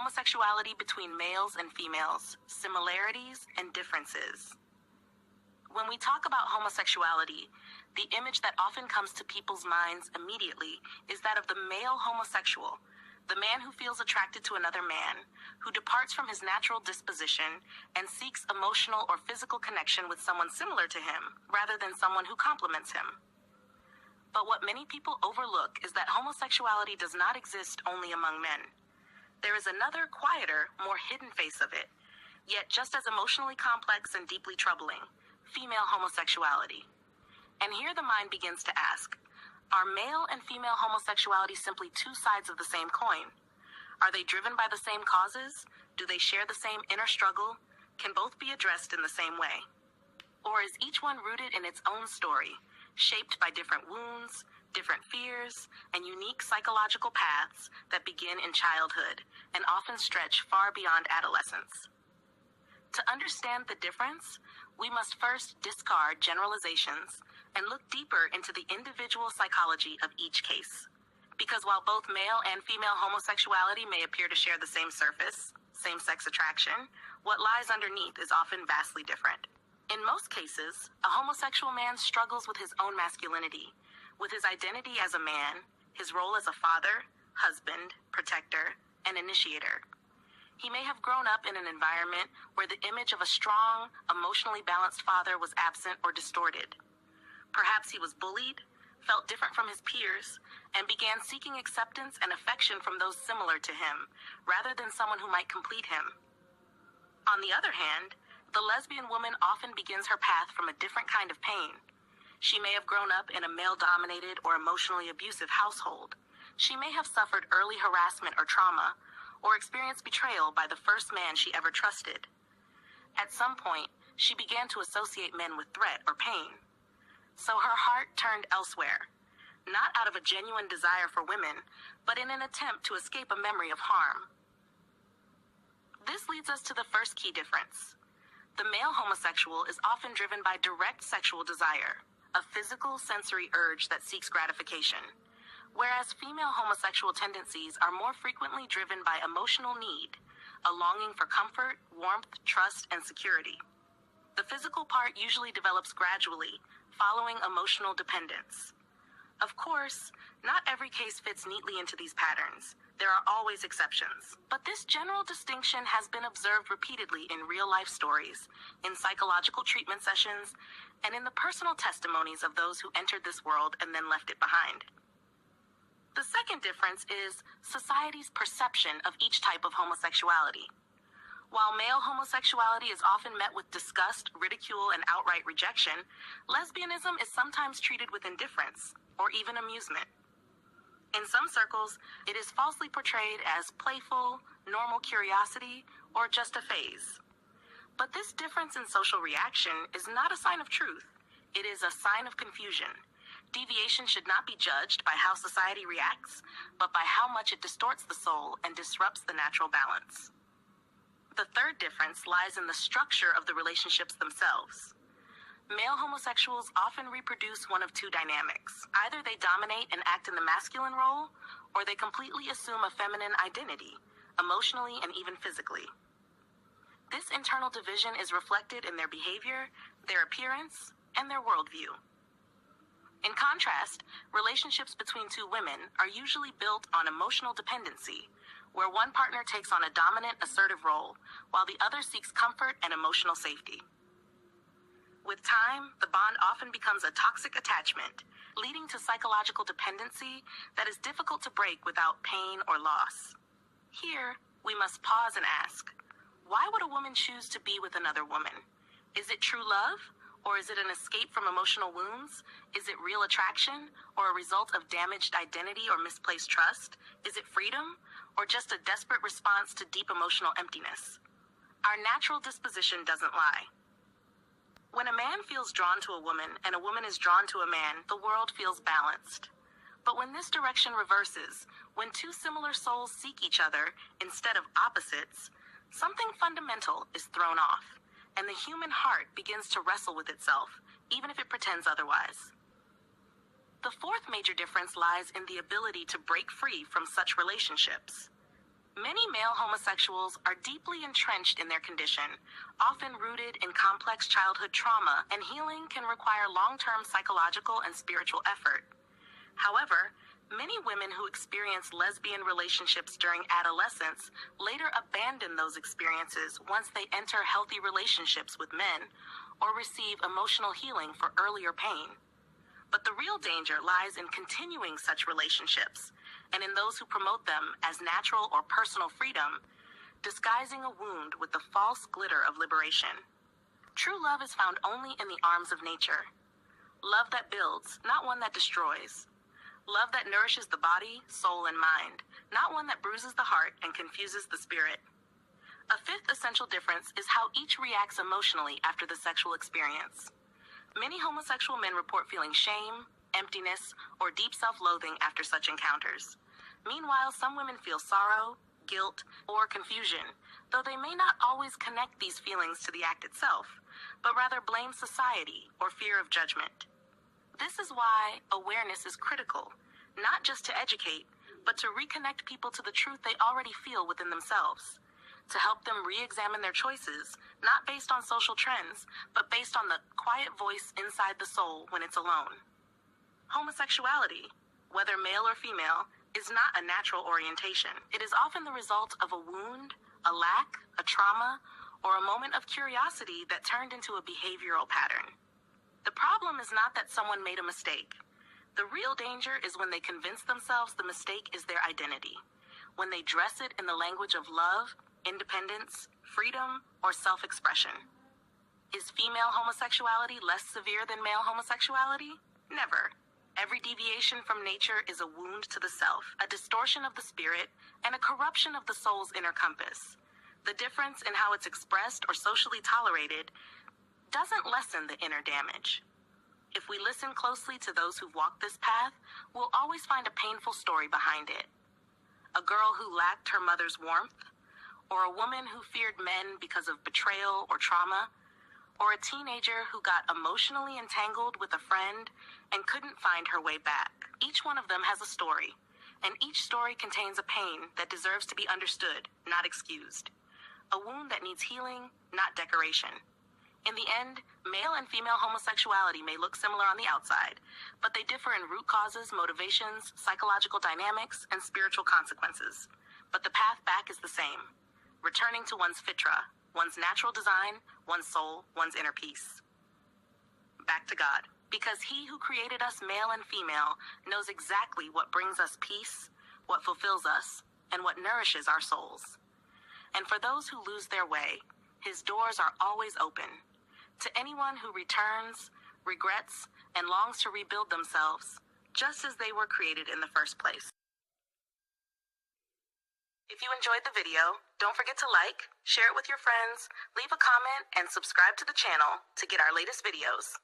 homosexuality between males and females, similarities and differences. When we talk about homosexuality, the image that often comes to people's minds immediately is that of the male homosexual, the man who feels attracted to another man, who departs from his natural disposition and seeks emotional or physical connection with someone similar to him, rather than someone who complements him. But what many people overlook is that homosexuality does not exist only among men. There is another, quieter, more hidden face of it, yet just as emotionally complex and deeply troubling: female homosexuality. And here the mind begins to ask, are male and female homosexuality simply two sides of the same coin? Are they driven by the same causes? Do they share the same inner struggle? Can both be addressed in the same way? Or is each one rooted in its own story, shaped by different wounds, different fears, and unique psychological paths that begin in childhood and often stretch far beyond adolescence? To understand the difference, we must first discard generalizations and look deeper into the individual psychology of each case. Because while both male and female homosexuality may appear to share the same surface, same-sex attraction, what lies underneath is often vastly different. In most cases, a homosexual man struggles with his own masculinity, with his identity as a man, his role as a father, husband, protector, and initiator. He may have grown up in an environment where the image of a strong, emotionally balanced father was absent or distorted. Perhaps he was bullied, felt different from his peers, and began seeking acceptance and affection from those similar to him, rather than someone who might complete him. On the other hand, the lesbian woman often begins her path from a different kind of pain. She may have grown up in a male-dominated or emotionally abusive household. She may have suffered early harassment or trauma, or experienced betrayal by the first man she ever trusted. At some point, she began to associate men with threat or pain. So her heart turned elsewhere, not out of a genuine desire for women, but in an attempt to escape a memory of harm. This leads us to the first key difference. The male homosexual is often driven by direct sexual desire, a physical sensory urge that seeks gratification, whereas female homosexual tendencies are more frequently driven by emotional need, a longing for comfort, warmth, trust, and security. The physical part usually develops gradually, following emotional dependence. Of course, not every case fits neatly into these patterns. There are always exceptions. But this general distinction has been observed repeatedly in real-life stories, in psychological treatment sessions, and in the personal testimonies of those who entered this world and then left it behind. The second difference is society's perception of each type of homosexuality. While male homosexuality is often met with disgust, ridicule, and outright rejection, lesbianism is sometimes treated with indifference, or even amusement. In some circles, it is falsely portrayed as playful, normal curiosity, or just a phase. But this difference in social reaction is not a sign of truth. It is a sign of confusion. Deviation should not be judged by how society reacts, but by how much it distorts the soul and disrupts the natural balance. The third difference lies in the structure of the relationships themselves. Male homosexuals often reproduce one of two dynamics. Either they dominate and act in the masculine role, or they completely assume a feminine identity, emotionally and even physically. This internal division is reflected in their behavior, their appearance, and their worldview. In contrast, relationships between two women are usually built on emotional dependency, where one partner takes on a dominant, assertive role, while the other seeks comfort and emotional safety. With time, the bond often becomes a toxic attachment, leading to psychological dependency that is difficult to break without pain or loss. Here, we must pause and ask, why would a woman choose to be with another woman? Is it true love? Or is it an escape from emotional wounds? Is it real attraction, or a result of damaged identity or misplaced trust? Is it freedom, or just a desperate response to deep emotional emptiness? Our natural disposition doesn't lie. When a man feels drawn to a woman and a woman is drawn to a man, the world feels balanced. But when this direction reverses, when two similar souls seek each other instead of opposites, something fundamental is thrown off, and the human heart begins to wrestle with itself, even if it pretends otherwise. The fourth major difference lies in the ability to break free from such relationships. Many male homosexuals are deeply entrenched in their condition, often rooted in complex childhood trauma, and healing can require long-term psychological and spiritual effort. However, many women who experience lesbian relationships during adolescence later abandon those experiences once they enter healthy relationships with men or receive emotional healing for earlier pain. But the real danger lies in continuing such relationships, and in those who promote them as natural or personal freedom, disguising a wound with the false glitter of liberation. True love is found only in the arms of nature. Love that builds, not one that destroys. Love that nourishes the body, soul, and mind, not one that bruises the heart and confuses the spirit. A fifth essential difference is how each reacts emotionally after the sexual experience. Many homosexual men report feeling shame, emptiness, or deep self-loathing after such encounters. Meanwhile, some women feel sorrow, guilt, or confusion, though they may not always connect these feelings to the act itself, but rather blame society or fear of judgment. This is why awareness is critical, not just to educate, but to reconnect people to the truth they already feel within themselves, to help them re-examine their choices, not based on social trends, but based on the quiet voice inside the soul when it's alone. Homosexuality, whether male or female, is not a natural orientation. It is often the result of a wound, a lack, a trauma, or a moment of curiosity that turned into a behavioral pattern. The problem is not that someone made a mistake. The real danger is when they convince themselves the mistake is their identity, when they dress it in the language of love, independence, freedom, or self-expression. Is female homosexuality less severe than male homosexuality? Never. Every deviation from nature is a wound to the self, a distortion of the spirit, and a corruption of the soul's inner compass. The difference in how it's expressed or socially tolerated doesn't lessen the inner damage. If we listen closely to those who've walked this path, we'll always find a painful story behind it. A girl who lacked her mother's warmth, or a woman who feared men because of betrayal or trauma, or a teenager who got emotionally entangled with a friend and couldn't find her way back. Each one of them has a story, and each story contains a pain that deserves to be understood, not excused. A wound that needs healing, not decoration. In the end, male and female homosexuality may look similar on the outside, but they differ in root causes, motivations, psychological dynamics, and spiritual consequences. But the path back is the same. Returning to one's fitra, one's natural design, one's soul, one's inner peace. Back to God. Because He who created us male and female knows exactly what brings us peace, what fulfills us, and what nourishes our souls. And for those who lose their way, His doors are always open. To anyone who returns, regrets, and longs to rebuild themselves, just as they were created in the first place. If you enjoyed the video, don't forget to like, share it with your friends, leave a comment, and subscribe to the channel to get our latest videos.